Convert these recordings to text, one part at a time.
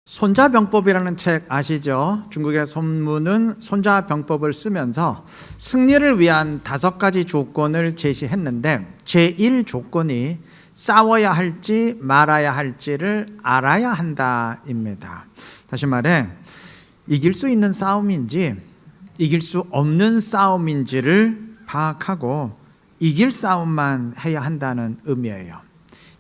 손자병법이라는 책 아시죠? 중국의 손문은 손자병법을 쓰면서 승리를 위한 5가지 조건을 제시했는데 제1 조건이 싸워야 할지 말아야 할지를 알아야 한다입니다. 다시 말해 이길 수 있는 싸움인지 이길 수 없는 싸움인지를 파악하고 이길 싸움만 해야 한다는 의미예요.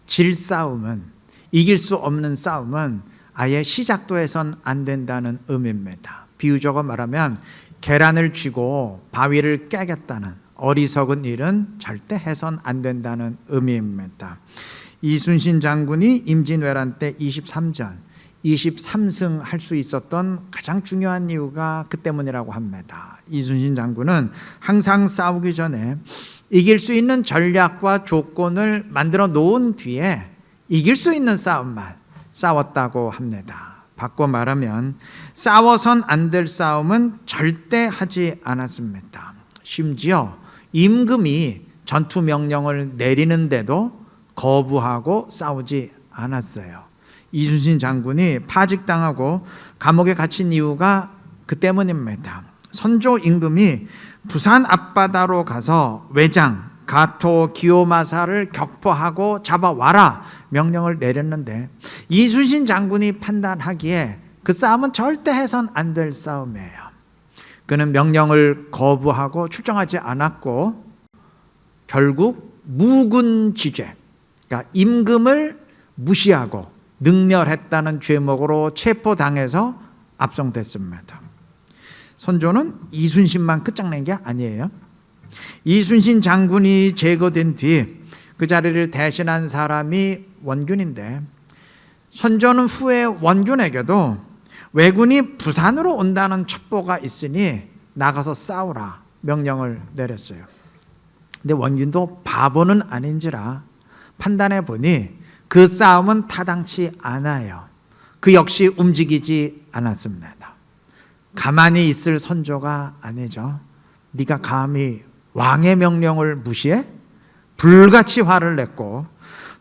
질 싸움은, 이길 수 없는 싸움은 아예 시작도 해선 안 된다는 의미입니다. 비유적으로 말하면 계란을 쥐고 바위를 깨겠다는 어리석은 일은 절대 해선 안 된다는 의미입니다. 이순신 장군이 임진왜란 때 23전 23승 할 수 있었던 가장 중요한 이유가 그 때문이라고 합니다. 이순신 장군은 항상 싸우기 전에 이길 수 있는 전략과 조건을 만들어 놓은 뒤에 이길 수 있는 싸움만 싸웠다고 합니다. 바꿔 말하면 싸워선 안 될 싸움은 절대 하지 않았습니다. 심지어 임금이 전투 명령을 내리는데도 거부하고 싸우지 않았어요. 이순신 장군이 파직당하고 감옥에 갇힌 이유가 그 때문입니다. 선조 임금이 부산 앞바다로 가서 외장 가토 기요마사를 격포하고 잡아와라 명령을 내렸는데 이순신 장군이 판단하기에 그 싸움은 절대 해선 안 될 싸움이에요. 그는 명령을 거부하고 출정하지 않았고 결국 무군지죄, 그러니까 임금을 무시하고 능멸했다는 죄목으로 체포당해서 압송됐습니다. 선조는 이순신만 끝장낸 게 아니에요. 이순신 장군이 제거된 뒤 그 자리를 대신한 사람이 원균인데 선조는 후에 원균에게도 왜군이 부산으로 온다는 첩보가 있으니 나가서 싸우라 명령을 내렸어요. 근데 원균도 바보는 아닌지라 판단해 보니 그 싸움은 타당치 않아요. 그 역시 움직이지 않았습니다. 가만히 있을 선조가 아니죠. 네가 감히 왕의 명령을 무시해? 불같이 화를 냈고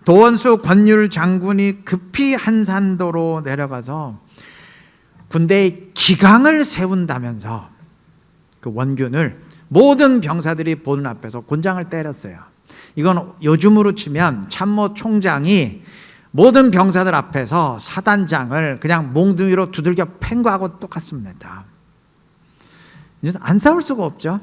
도원수 권율 장군이 급히 한산도로 내려가서 군대의 기강을 세운다면서 그 원균을 모든 병사들이 보는 앞에서 곤장을 때렸어요. 이건 요즘으로 치면 참모 총장이 모든 병사들 앞에서 사단장을 그냥 몽둥이로 두들겨 팬 거하고 똑같습니다. 이제 안 싸울 수가 없죠.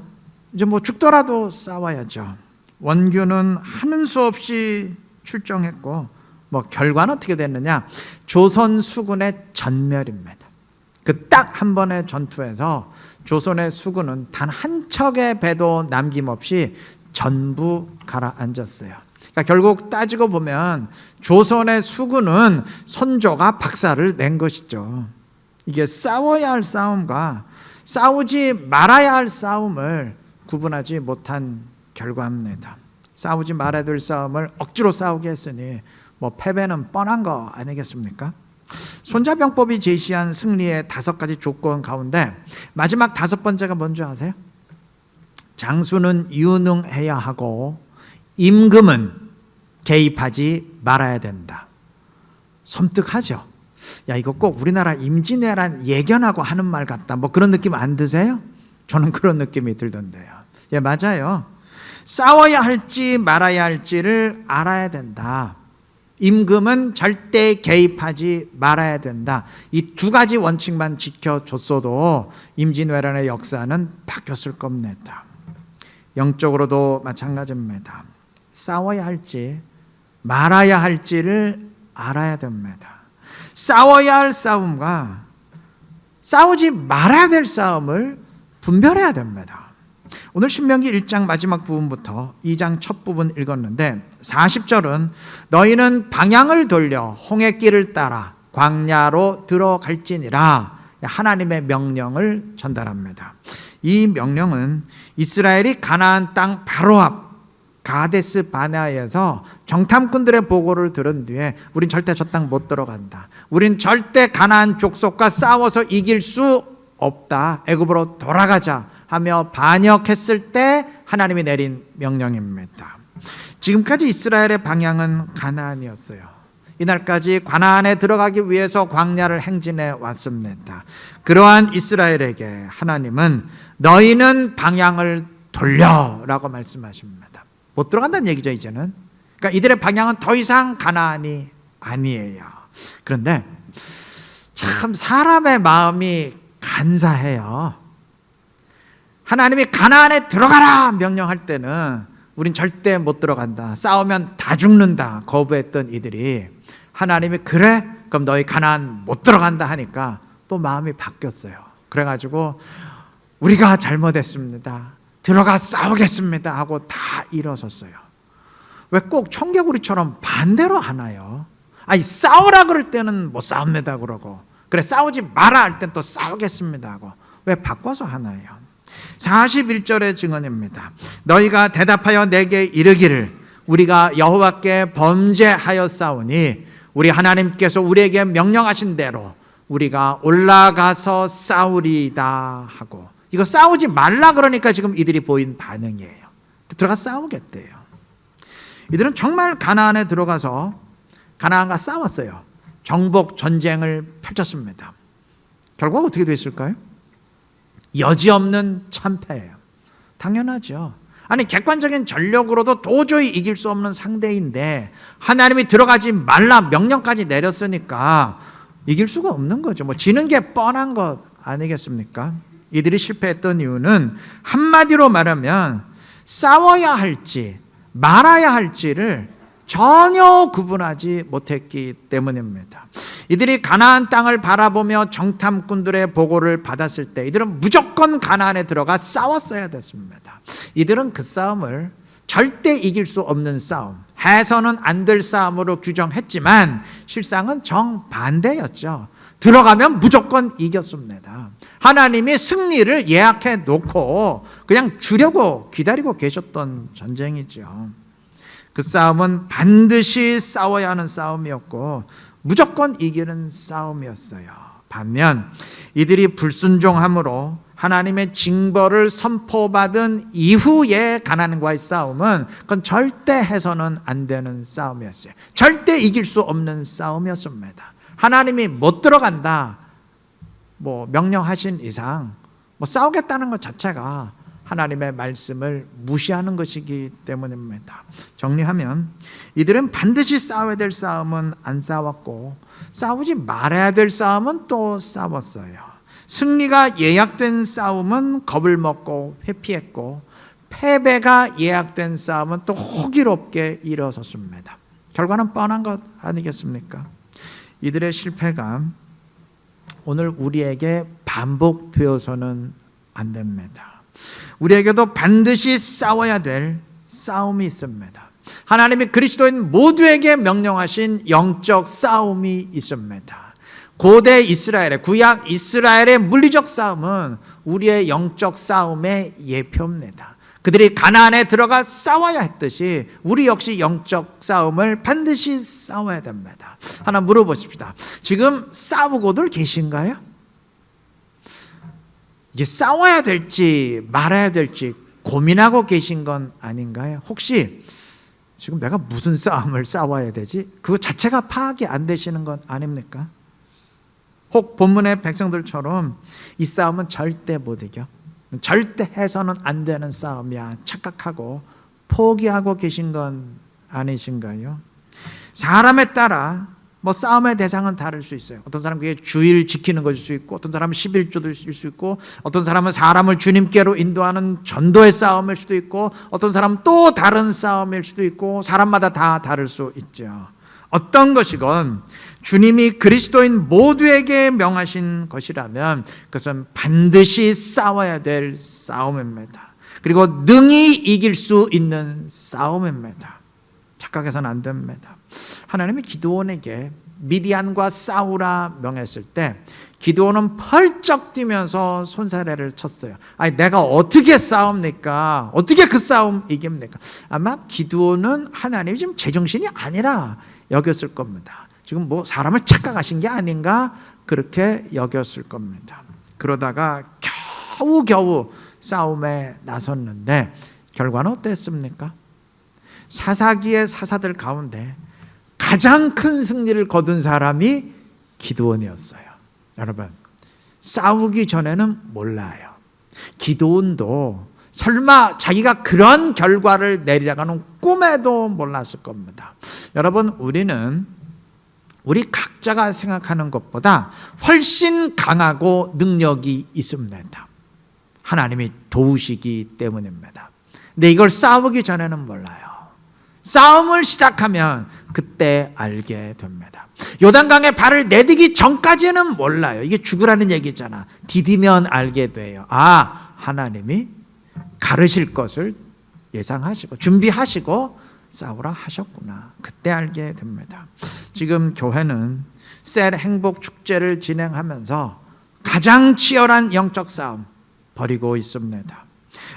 이제 뭐 죽더라도 싸워야죠. 원균은 하는 수 없이 출정했고 뭐 결과는 어떻게 됐느냐? 조선 수군의 전멸입니다. 그 딱 한 번의 전투에서 조선의 수군은 단 한 척의 배도 남김없이 전부 가라앉았어요. 그러니까 결국 따지고 보면 조선의 수군은 선조가 박살을 낸 것이죠. 이게 싸워야 할 싸움과 싸우지 말아야 할 싸움을 구분하지 못한 결과입니다. 싸우지 말아야 될 싸움을 억지로 싸우게 했으니 뭐 패배는 뻔한 거 아니겠습니까? 손자병법이 제시한 승리의 5가지 조건 가운데 마지막 5번째가 뭔지 아세요? 장수는 유능해야 하고 임금은 개입하지 말아야 된다. 섬뜩하죠? 야, 이거 꼭 우리나라 임진왜란 예견하고 하는 말 같다. 뭐 그런 느낌 안 드세요? 저는 그런 느낌이 들던데요. 예, 맞아요. 싸워야 할지 말아야 할지를 알아야 된다. 임금은 절대 개입하지 말아야 된다. 이 2가지 원칙만 지켜줬어도 임진왜란의 역사는 바뀌었을 겁니다. 영적으로도 마찬가지입니다. 싸워야 할지 말아야 할지를 알아야 됩니다. 싸워야 할 싸움과 싸우지 말아야 될 싸움을 분별해야 됩니다. 오늘 신명기 1장 마지막 부분부터 2장 첫 부분 읽었는데 40절은 너희는 방향을 돌려 홍해길을 따라 광야로 들어갈지니라 하나님의 명령을 전달합니다. 이 명령은 이스라엘이 가나안 땅 바로 앞 가데스 바네아에서 정탐꾼들의 보고를 들은 뒤에 우린 절대 저 땅 못 들어간다. 우린 절대 가나안 족속과 싸워서 이길 수 없다. 애굽으로 돌아가자 하며 반역했을 때 하나님이 내린 명령입니다. 지금까지 이스라엘의 방향은 가나안이었어요. 이날까지 가나안에 들어가기 위해서 광야를 행진해 왔습니다. 그러한 이스라엘에게 하나님은 너희는 방향을 돌려라고 말씀하십니다. 못 들어간다는 얘기죠, 이제는. 그러니까 이들의 방향은 더 이상 가나안이 아니에요. 그런데 참 사람의 마음이 간사해요. 하나님이 가나안에 들어가라 명령할 때는 우린 절대 못 들어간다, 싸우면 다 죽는다 거부했던 이들이 하나님이 그래? 그럼 너희 가나안 못 들어간다 하니까 또 마음이 바뀌었어요. 그래가지고 우리가 잘못했습니다, 들어가 싸우겠습니다 하고 다 일어섰어요. 왜 꼭 청개구리처럼 반대로 하나요? 아니, 싸우라 그럴 때는 못 싸웁니다 그러고, 그래 싸우지 마라 할 땐 또 싸우겠습니다 하고, 왜 바꿔서 하나요? 41절의 증언입니다. 너희가 대답하여 내게 이르기를 우리가 여호와께 범죄하였사오니 우리 하나님께서 우리에게 명령하신 대로 우리가 올라가서 싸우리이다 하고, 이거 싸우지 말라 그러니까 지금 이들이 보인 반응이에요. 들어가 싸우겠대요. 이들은 정말 가나안에 들어가서 가나안과 싸웠어요. 정복 전쟁을 펼쳤습니다. 결과가 어떻게 됐을까요? 여지없는 참패예요. 당연하죠. 아니, 객관적인 전력으로도 도저히 이길 수 없는 상대인데 하나님이 들어가지 말라 명령까지 내렸으니까 이길 수가 없는 거죠. 뭐 지는 게 뻔한 것 아니겠습니까? 이들이 실패했던 이유는 한마디로 말하면 싸워야 할지 말아야 할지를 전혀 구분하지 못했기 때문입니다. 이들이 가나안 땅을 바라보며 정탐꾼들의 보고를 받았을 때 이들은 무조건 가나안에 들어가 싸웠어야 됐습니다. 이들은 그 싸움을 절대 이길 수 없는 싸움, 해서는 안 될 싸움으로 규정했지만 실상은 정반대였죠. 들어가면 무조건 이겼습니다. 하나님이 승리를 예약해 놓고 그냥 주려고 기다리고 계셨던 전쟁이죠. 그 싸움은 반드시 싸워야 하는 싸움이었고 무조건 이기는 싸움이었어요. 반면 이들이 불순종함으로 하나님의 징벌을 선포받은 이후의 가나안과의 싸움은 그건 절대 해서는 안 되는 싸움이었어요. 절대 이길 수 없는 싸움이었습니다. 하나님이 못 들어간다 뭐 명령하신 이상 뭐 싸우겠다는 것 자체가 하나님의 말씀을 무시하는 것이기 때문입니다. 정리하면 이들은 반드시 싸워야 될 싸움은 안 싸웠고 싸우지 말아야 될 싸움은 또 싸웠어요. 승리가 예약된 싸움은 겁을 먹고 회피했고 패배가 예약된 싸움은 또 호기롭게 일어섰습니다. 결과는 뻔한 것 아니겠습니까? 이들의 실패가 오늘 우리에게 반복되어서는 안 됩니다. 우리에게도 반드시 싸워야 될 싸움이 있습니다. 하나님이 그리스도인 모두에게 명령하신 영적 싸움이 있습니다. 고대 이스라엘의, 구약 이스라엘의 물리적 싸움은 우리의 영적 싸움의 예표입니다. 그들이 가나안에 들어가 싸워야 했듯이 우리 역시 영적 싸움을 반드시 싸워야 됩니다. 하나 물어보십시다. 지금 싸우고들 계신가요? 이제 싸워야 될지 말아야 될지 고민하고 계신 건 아닌가요? 혹시 지금 내가 무슨 싸움을 싸워야 되지? 그거 자체가 파악이 안 되시는 건 아닙니까? 혹 본문의 백성들처럼 이 싸움은 절대 못 이겨, 절대 해서는 안 되는 싸움이야 착각하고 포기하고 계신 건 아니신가요? 사람에 따라 뭐 싸움의 대상은 다를 수 있어요. 어떤 사람은 그게 주일 지키는 것일 수 있고, 어떤 사람은 11조일 수 있고, 어떤 사람은 사람을 주님께로 인도하는 전도의 싸움일 수도 있고, 어떤 사람은 또 다른 싸움일 수도 있고, 사람마다 다 다를 수 있죠. 어떤 것이건 주님이 그리스도인 모두에게 명하신 것이라면 그것은 반드시 싸워야 될 싸움입니다. 그리고 능히 이길 수 있는 싸움입니다. 착각해서는 안 됩니다. 하나님이 기드온에게 미디안과 싸우라 명했을 때 기드온은 펄쩍 뛰면서 손사래를 쳤어요. 아니, 내가 어떻게 싸웁니까? 어떻게 그 싸움 이깁니까? 아마 기드온은 하나님이 지금 제정신이 아니라 여겼을 겁니다. 지금 뭐 사람을 착각하신 게 아닌가 그렇게 여겼을 겁니다. 그러다가 겨우겨우 싸움에 나섰는데 결과는 어땠습니까? 사사기의 사사들 가운데 가장 큰 승리를 거둔 사람이 기드온이었어요. 여러분, 싸우기 전에는 몰라요. 기드온도 설마 자기가 그런 결과를 내리라가는 꿈에도 몰랐을 겁니다. 여러분, 우리 각자가 생각하는 것보다 훨씬 강하고 능력이 있습니다. 하나님이 도우시기 때문입니다. 근데 이걸 싸우기 전에는 몰라요. 싸움을 시작하면 그때 알게 됩니다. 요단강에 발을 내디기 전까지는 몰라요. 이게 죽으라는 얘기잖아. 디디면 알게 돼요. 아, 하나님이 가르실 것을 예상하시고 준비하시고 싸우라 하셨구나. 그때 알게 됩니다. 지금 교회는 셀 행복 축제를 진행하면서 가장 치열한 영적 싸움 벌이고 있습니다.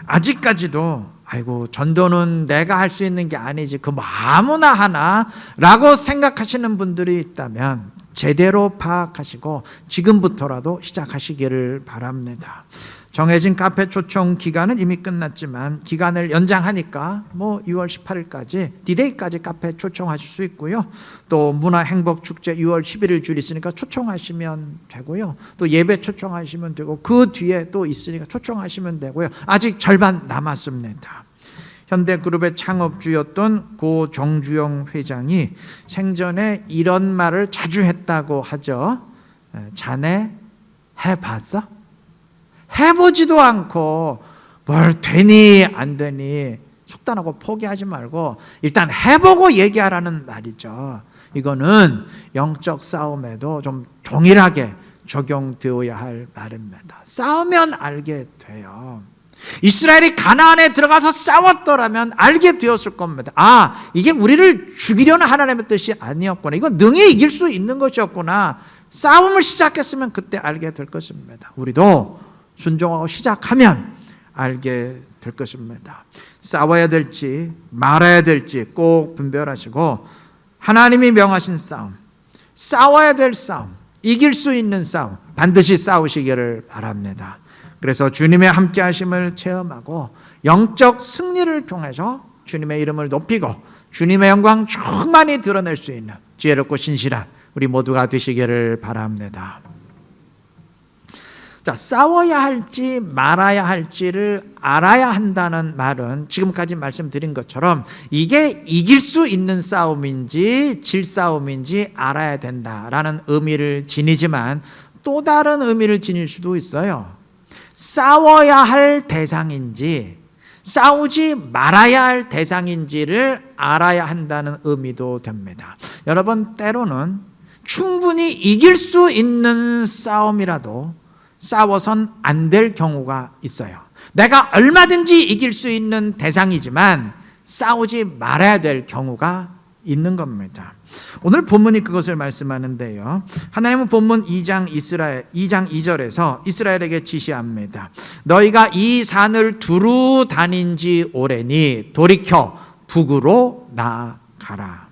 아직까지도 아이고, 전도는 내가 할 수 있는 게 아니지, 그 뭐 아무나 하나 라고 생각하시는 분들이 있다면 제대로 파악하시고 지금부터라도 시작하시기를 바랍니다. 정해진 카페 초청 기간은 이미 끝났지만 기간을 연장하니까 뭐 6월 18일까지 디데이까지 카페 초청하실 수 있고요. 또 문화행복축제 6월 11일 줄 있으니까 초청하시면 되고요. 또 예배 초청하시면 되고 그 뒤에 또 있으니까 초청하시면 되고요. 아직 절반 남았습니다. 현대그룹의 창업주였던 고 정주영 회장이 생전에 이런 말을 자주 했다고 하죠. 자네 해봤어? 해보지도 않고 뭘 되니 안 되니 속단하고 포기하지 말고 일단 해보고 얘기하라는 말이죠. 이거는 영적 싸움에도 좀 동일하게 적용되어야 할 말입니다. 싸우면 알게 돼요. 이스라엘이 가나안에 들어가서 싸웠더라면 알게 되었을 겁니다. 아, 이게 우리를 죽이려는 하나님의 뜻이 아니었구나. 이건 능히 이길 수 있는 것이었구나. 싸움을 시작했으면 그때 알게 될 것입니다. 우리도 순종하고 시작하면 알게 될 것입니다. 싸워야 될지 말아야 될지 꼭 분별하시고 하나님이 명하신 싸움, 싸워야 될 싸움, 이길 수 있는 싸움 반드시 싸우시기를 바랍니다. 그래서 주님의 함께 하심을 체험하고 영적 승리를 통해서 주님의 이름을 높이고 주님의 영광 충만히 드러낼 수 있는 지혜롭고 신실한 우리 모두가 되시기를 바랍니다. 자, 싸워야 할지 말아야 할지를 알아야 한다는 말은 지금까지 말씀드린 것처럼 이게 이길 수 있는 싸움인지 질 싸움인지 알아야 된다라는 의미를 지니지만 또 다른 의미를 지닐 수도 있어요. 싸워야 할 대상인지 싸우지 말아야 할 대상인지를 알아야 한다는 의미도 됩니다. 여러분, 때로는 충분히 이길 수 있는 싸움이라도 싸워선 안 될 경우가 있어요. 내가 얼마든지 이길 수 있는 대상이지만 싸우지 말아야 될 경우가 있는 겁니다. 오늘 본문이 그것을 말씀하는데요. 하나님은 본문 2장 2절에서 이스라엘에게 지시합니다. 너희가 이 산을 두루 다닌 지 오래니 돌이켜 북으로 나아가라.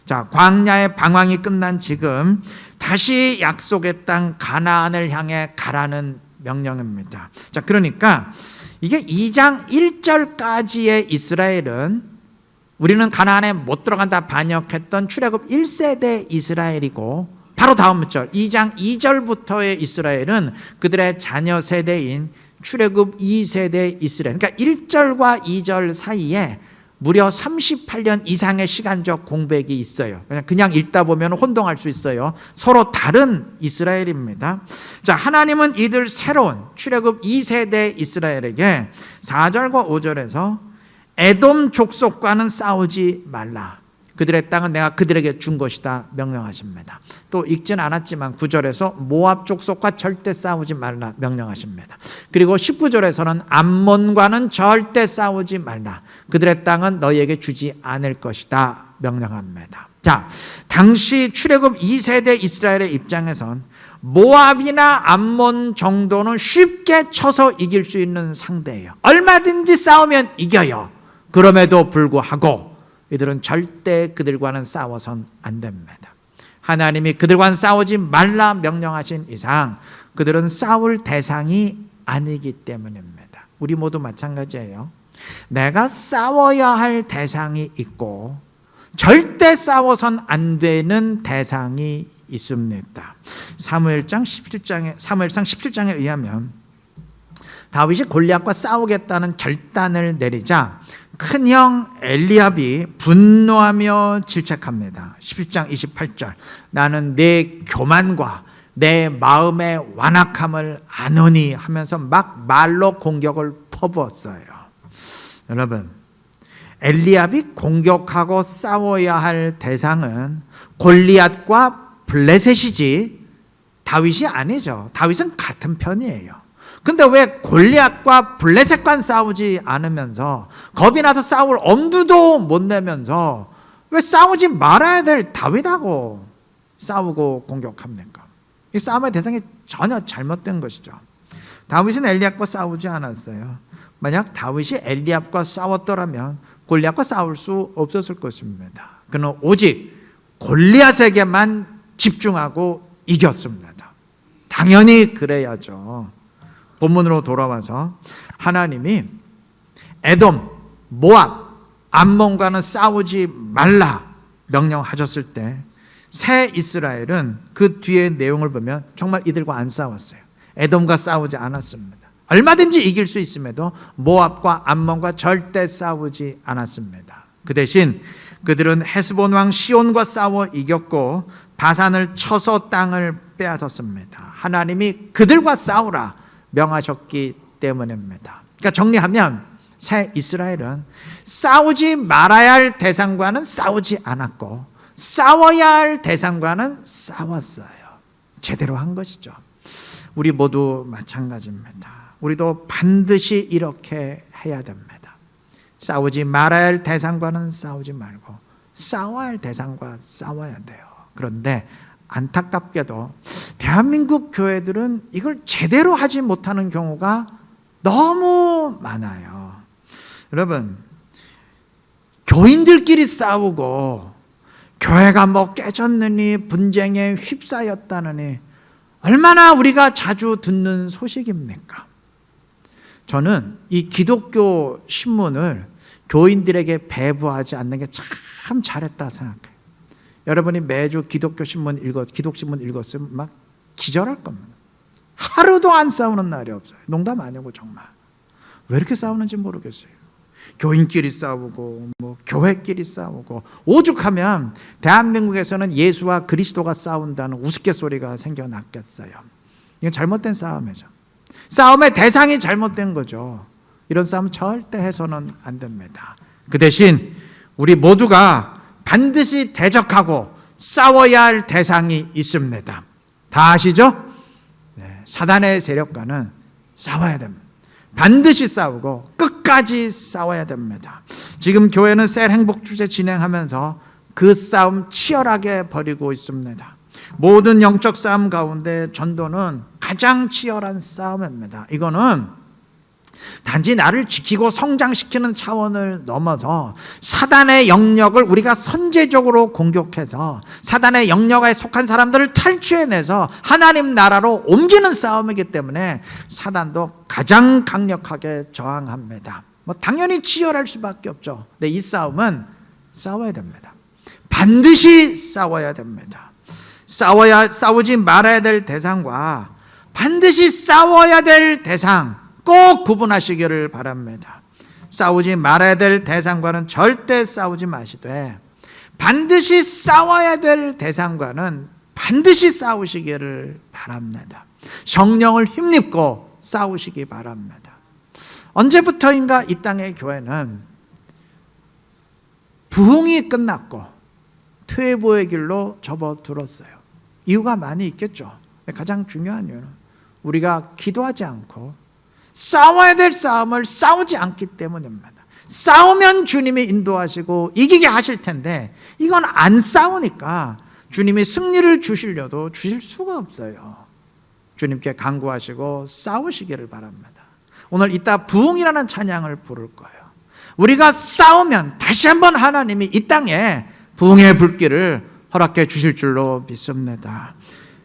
자, 광야의 방황이 끝난 지금 다시 약속의 땅 가나안을 향해 가라는 명령입니다. 자, 그러니까 이게 2장 1절까지의 이스라엘은 우리는 가나안에 못 들어간다 반역했던 출애굽 1세대 이스라엘이고 바로 다음 절 2장 2절부터의 이스라엘은 그들의 자녀 세대인 출애굽 2세대 이스라엘. 그러니까 1절과 2절 사이에 무려 38년 이상의 시간적 공백이 있어요. 그냥 읽다 보면 혼동할 수 있어요. 서로 다른 이스라엘입니다. 자, 하나님은 이들 새로운 출애굽 2세대 이스라엘에게 4절과 5절에서 에돔 족속과는 싸우지 말라. 그들의 땅은 내가 그들에게 준 것이다 명령하십니다. 또 읽진 않았지만 9절에서 모압 족속과 절대 싸우지 말라 명령하십니다. 그리고 19절에서는 암몬과는 절대 싸우지 말라. 그들의 땅은 너희에게 주지 않을 것이다 명령합니다. 자, 당시 출애굽 2세대 이스라엘의 입장에선 모압이나 암몬 정도는 쉽게 쳐서 이길 수 있는 상대예요. 얼마든지 싸우면 이겨요. 그럼에도 불구하고 이들은 절대 그들과는 싸워선 안 됩니다. 하나님이 그들과는 싸우지 말라 명령하신 이상 그들은 싸울 대상이 아니기 때문입니다. 우리 모두 마찬가지예요. 내가 싸워야 할 대상이 있고 절대 싸워선 안 되는 대상이 있습니다. 사무엘상 17장에 의하면 다윗이 골리앗과 싸우겠다는 결단을 내리자 큰형 엘리압이 분노하며 질책합니다. 17장 28절, 나는 내 교만과 내 마음의 완악함을 아노니 하면서 막 말로 공격을 퍼부었어요. 여러분, 엘리압이 공격하고 싸워야 할 대상은 골리앗과 블레셋이지 다윗이 아니죠. 다윗은 같은 편이에요. 근데 왜 골리앗과 블레셋과 싸우지 않으면서 겁이 나서 싸울 엄두도 못 내면서 왜 싸우지 말아야 될 다윗하고 싸우고 공격합니까? 이 싸움의 대상이 전혀 잘못된 것이죠. 다윗은 엘리압과 싸우지 않았어요. 만약 다윗이 엘리압과 싸웠더라면 골리앗과 싸울 수 없었을 것입니다. 그는 오직 골리앗에게만 집중하고 이겼습니다. 당연히 그래야죠. 본문으로 돌아와서 하나님이 에돔, 모압, 암몬과는 싸우지 말라 명령하셨을 때 새 이스라엘은 그 뒤의 내용을 보면 정말 이들과 안 싸웠어요. 에돔과 싸우지 않았습니다. 얼마든지 이길 수 있음에도 모압과 암몬과 절대 싸우지 않았습니다. 그 대신 그들은 헤스본 왕 시온과 싸워 이겼고 바산을 쳐서 땅을 빼앗았습니다. 하나님이 그들과 싸우라 명하셨기 때문입니다. 그러니까 정리하면 새 이스라엘은 싸우지 말아야 할 대상과는 싸우지 않았고 싸워야 할 대상과는 싸웠어요. 제대로 한 것이죠. 우리 모두 마찬가지입니다. 우리도 반드시 이렇게 해야 됩니다. 싸우지 말아야 할 대상과는 싸우지 말고 싸워야 할 대상과 싸워야 돼요. 그런데 안타깝게도 대한민국 교회들은 이걸 제대로 하지 못하는 경우가 너무 많아요. 여러분, 교인들끼리 싸우고 교회가 뭐 깨졌느니 분쟁에 휩싸였다느니 얼마나 우리가 자주 듣는 소식입니까? 저는 이 기독교 신문을 교인들에게 배부하지 않는 게 참 잘했다 생각해요. 여러분이 매주 기독신문 읽었으면 막 기절할 겁니다. 하루도 안 싸우는 날이 없어요. 농담 아니고 정말. 왜 이렇게 싸우는지 모르겠어요. 교인끼리 싸우고 뭐 교회끼리 싸우고 오죽하면 대한민국에서는 예수와 그리스도가 싸운다는 우스갯소리가 생겨났겠어요. 이건 잘못된 싸움이죠. 싸움의 대상이 잘못된 거죠. 이런 싸움 절대 해서는 안 됩니다. 그 대신 우리 모두가 반드시 대적하고 싸워야 할 대상이 있습니다. 다 아시죠? 네, 사단의 세력과는 싸워야 됩니다. 반드시 싸우고 끝까지 싸워야 됩니다. 지금 교회는 셀 행복 주제 진행하면서 그 싸움 치열하게 벌이고 있습니다. 모든 영적 싸움 가운데 전도는 가장 치열한 싸움입니다. 이거는 단지 나를 지키고 성장시키는 차원을 넘어서 사단의 영역을 우리가 선제적으로 공격해서 사단의 영역에 속한 사람들을 탈취해내서 하나님 나라로 옮기는 싸움이기 때문에 사단도 가장 강력하게 저항합니다. 뭐 당연히 치열할 수밖에 없죠. 근데 이 싸움은 싸워야 됩니다. 반드시 싸워야 됩니다. 싸우지 말아야 될 대상과 반드시 싸워야 될 대상 꼭 구분하시기를 바랍니다. 싸우지 말아야 될 대상과는 절대 싸우지 마시되 반드시 싸워야 될 대상과는 반드시 싸우시기를 바랍니다. 성령을 힘입고 싸우시기 바랍니다. 언제부터인가 이 땅의 교회는 부흥이 끝났고 퇴보의 길로 접어들었어요. 이유가 많이 있겠죠. 가장 중요한 이유는 우리가 기도하지 않고 싸워야 될 싸움을 싸우지 않기 때문입니다. 싸우면 주님이 인도하시고 이기게 하실 텐데 이건 안 싸우니까 주님이 승리를 주시려도 주실 수가 없어요. 주님께 간구하시고 싸우시기를 바랍니다. 오늘 이따 부흥이라는 찬양을 부를 거예요. 우리가 싸우면 다시 한번 하나님이 이 땅에 부흥의 불길을 허락해 주실 줄로 믿습니다.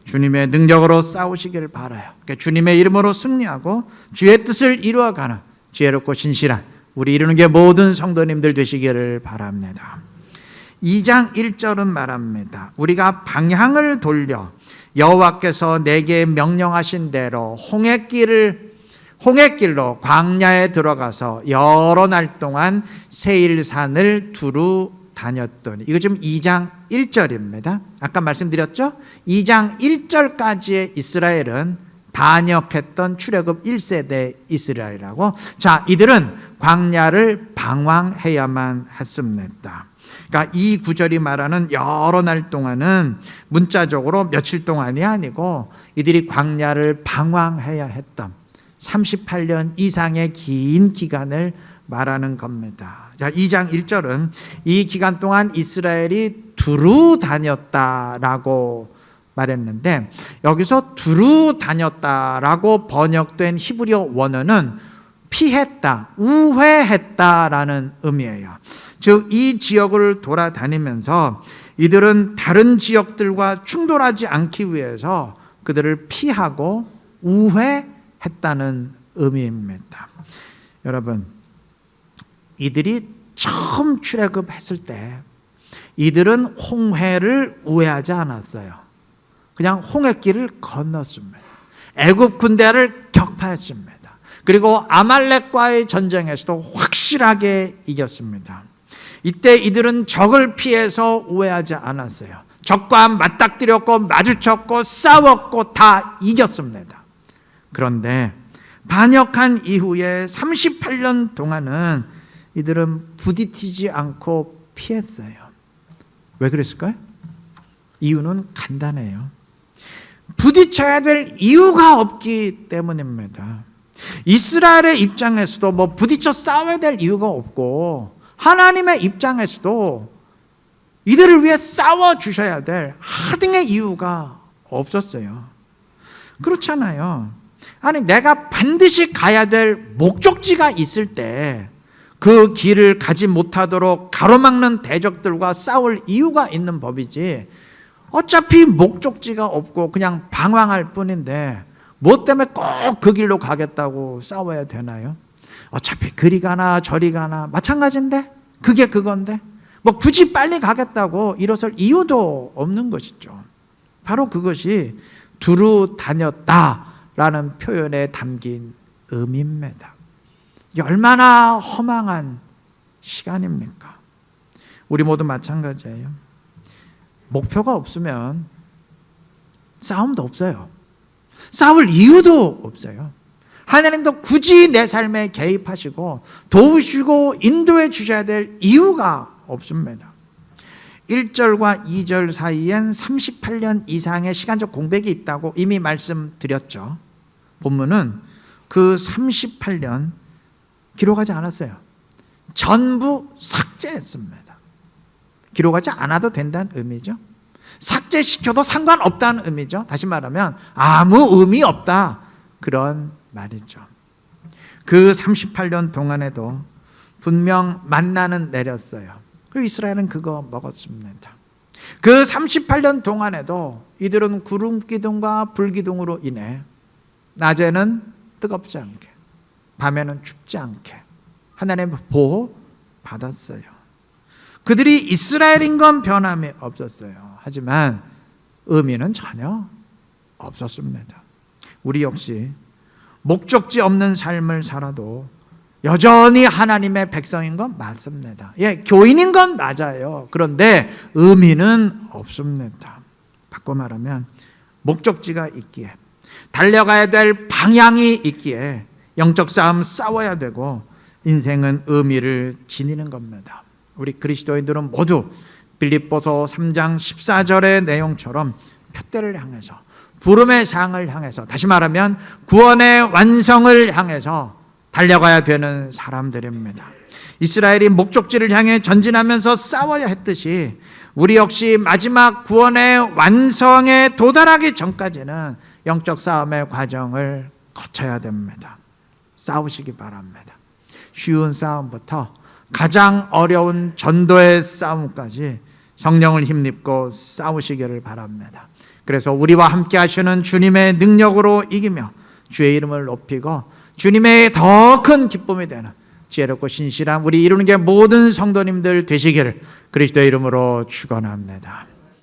주님의 능력으로 싸우시기를 바라요. 그러니까 주님의 이름으로 승리하고 주의 뜻을 이루어가는 지혜롭고 신실한 우리 이루는 게 모든 성도님들 되시기를 바랍니다. 2장 1절은 말합니다. 우리가 방향을 돌려 여호와께서 내게 명령하신 대로 홍해길로 광야에 들어가서 여러 날 동안 세일산을 두루 다녔더니, 이거 지금 2장 1절입니다. 아까 말씀드렸죠? 2장 1절까지의 이스라엘은 반역했던 출애굽 1세대 이스라엘이라고. 자, 이들은 광야를 방황해야만 했습니다. 그러니까 이 구절이 말하는 여러 날 동안은 문자적으로 며칠 동안이 아니고 이들이 광야를 방황해야 했던 38년 이상의 긴 기간을 말하는 겁니다. 자, 2장 1절은 이 기간 동안 이스라엘이 두루 다녔다라고 말했는데, 여기서 두루 다녔다라고 번역된 히브리어 원어는 피했다, 우회했다라는 의미예요. 즉, 이 지역을 돌아다니면서 이들은 다른 지역들과 충돌하지 않기 위해서 그들을 피하고 우회했다는 의미입니다. 여러분, 이들이 처음 출애굽했을 때 이들은 홍해를 우회하지 않았어요. 그냥 홍해길을 건넜습니다. 애굽 군대를 격파했습니다. 그리고 아말렉과의 전쟁에서도 확실하게 이겼습니다. 이때 이들은 적을 피해서 우회하지 않았어요. 적과 맞닥뜨렸고 마주쳤고 싸웠고 다 이겼습니다. 그런데 반역한 이후에 38년 동안은 이들은 부딪히지 않고 피했어요. 왜 그랬을까요? 이유는 간단해요. 부딪혀야 될 이유가 없기 때문입니다. 이스라엘의 입장에서도 부딪혀 싸워야 될 이유가 없고, 하나님의 입장에서도 이들을 위해 싸워주셔야 될 하등의 이유가 없었어요. 그렇잖아요. 아니, 내가 반드시 가야 될 목적지가 있을 때 그 길을 가지 못하도록 가로막는 대적들과 싸울 이유가 있는 법이지, 어차피 목적지가 없고 그냥 방황할 뿐인데 뭐 때문에 꼭 그 길로 가겠다고 싸워야 되나요? 어차피 그리 가나 저리 가나 마찬가지인데, 그게 그건데 굳이 빨리 가겠다고 일어설 이유도 없는 것이죠. 바로 그것이 두루 다녔다라는 표현에 담긴 의미입니다. 이게 얼마나 허망한 시간입니까? 우리 모두 마찬가지예요. 목표가 없으면 싸움도 없어요. 싸울 이유도 없어요. 하나님도 굳이 내 삶에 개입하시고 도우시고 인도해 주셔야 될 이유가 없습니다. 1절과 2절 사이엔 38년 이상의 시간적 공백이 있다고 이미 말씀드렸죠. 본문은 그 38년 기록하지 않았어요. 전부 삭제했습니다. 기록하지 않아도 된다는 의미죠. 삭제시켜도 상관없다는 의미죠. 다시 말하면 아무 의미 없다, 그런 말이죠. 그 38년 동안에도 분명 만나는 내렸어요. 그리고 이스라엘은 그거 먹었습니다. 그 38년 동안에도 이들은 구름 기둥과 불 기둥으로 인해 낮에는 뜨겁지 않게, 밤에는 춥지 않게 하나님의 보호 받았어요. 그들이 이스라엘인 건 변함이 없었어요. 하지만 의미는 전혀 없었습니다. 우리 역시 목적지 없는 삶을 살아도 여전히 하나님의 백성인 건 맞습니다. 교인인 건 맞아요. 그런데 의미는 없습니다. 바꿔 말하면 목적지가 있기에, 달려가야 될 방향이 있기에 영적 싸움 싸워야 되고 인생은 의미를 지니는 겁니다. 우리 그리스도인들은 모두 빌립보서 3장 14절의 내용처럼 표대를 향해서, 부름의 상을 향해서, 다시 말하면 구원의 완성을 향해서 달려가야 되는 사람들입니다. 이스라엘이 목적지를 향해 전진하면서 싸워야 했듯이 우리 역시 마지막 구원의 완성에 도달하기 전까지는 영적 싸움의 과정을 거쳐야 됩니다. 싸우시기 바랍니다. 쉬운 싸움부터 가장 어려운 전도의 싸움까지 성령을 힘입고 싸우시기를 바랍니다. 그래서 우리와 함께 하시는 주님의 능력으로 이기며 주의 이름을 높이고 주님의 더 큰 기쁨이 되는 지혜롭고 신실한 우리 이루는 게 모든 성도님들 되시기를 그리스도의 이름으로 축원합니다.